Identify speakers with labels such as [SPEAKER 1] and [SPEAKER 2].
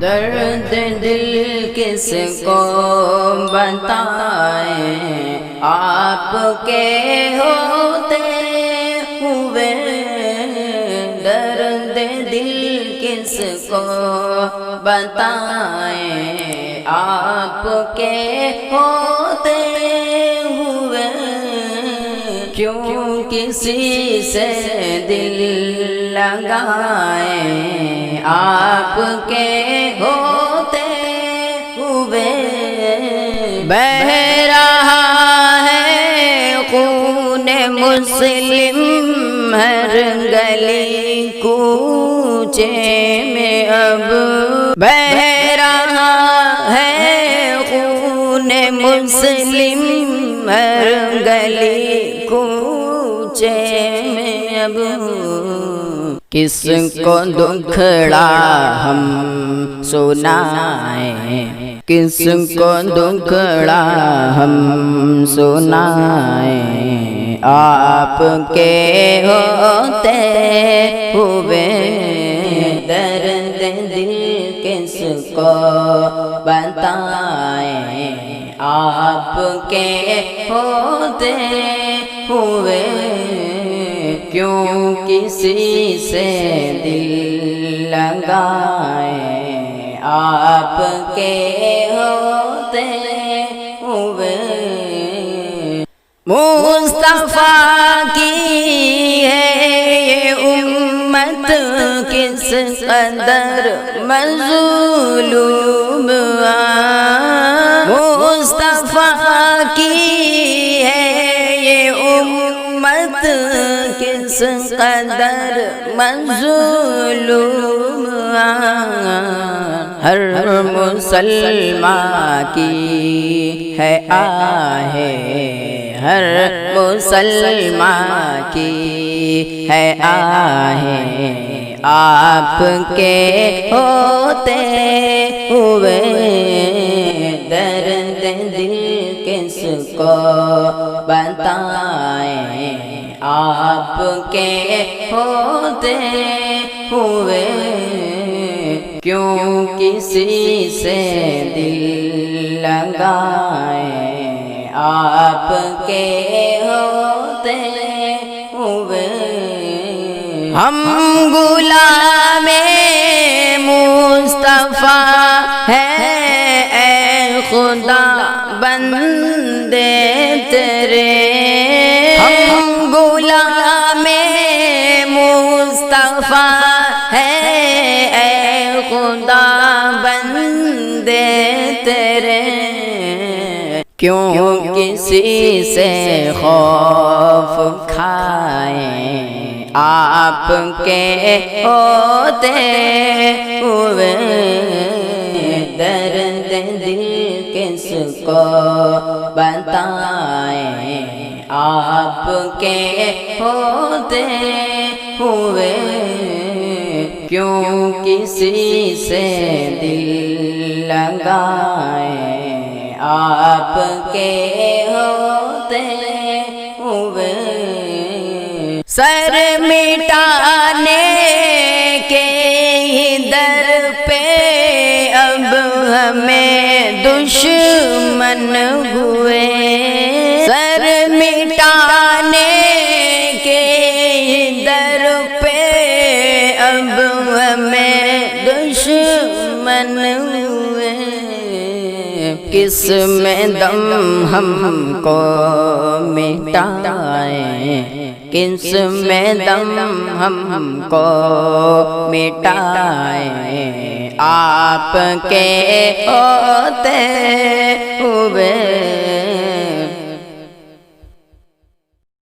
[SPEAKER 1] درد دل کس کو بتائیں، آپ کے ہوتے ہوئے درد دل کس کو بتائیں، آپ کے ہوتے ہوئے کیوں کسی سے دل لگائیں، آپ کے ہوتے ہوئے بہہ رہا ہے خون مسلم ہر گلی کوچے میں، اب بہہ رہا ہے خون مسلم ہر گلی کوچے میں، اب کس کو دکھڑا ہم سنائیں، کس کو دکھڑا ہم سنائیں، آپ کے ہوتے ہوئے درد دل کس کو بتائیں، آپ کے ہوتے ہوئے کیوں کسی سے دل لگائیں، آپ کے ہوتے ہوئے مصطفیٰ کی ہے یہ امت کس قدر مظلوم، مصطفیٰ کی ہے یہ امت کس قدر مظلوم، ہر مسلمان کی ہے آہ، ہر مسلمان کی ہے آہ، آپ کے ہوتے ہوئے درد دل کس کو بتائیں، آپ کے ہوتے ہوئے کیوں کسی سے دل لگائیں، آپ کے ہوتے ہوئے ہم غلام مصطفیٰ ہیں، اے خدا بندے تیرے، ہم غلام مصطفیٰ ہیں، اے خدا بندے تیرے، کیوں کسی سے خوف کھائیں، آپ کے ہوتے ہوئے درد دل کس کو بتائیں، آپ کے ہوتے ہوئے کیوں کسی سے دل لگائیں، آپ کے ہوتے ہوئے سر مٹانے کے ہی در پہ اب ہمیں دشمن ہوئے، سر مٹانے کے ہی در پہ اب ہمیں دشمن ہوئے، کس میں دم ہم کو مٹائیں، کس میں دم ہم کو مٹائیں، آپ کے ہوتے ہوئے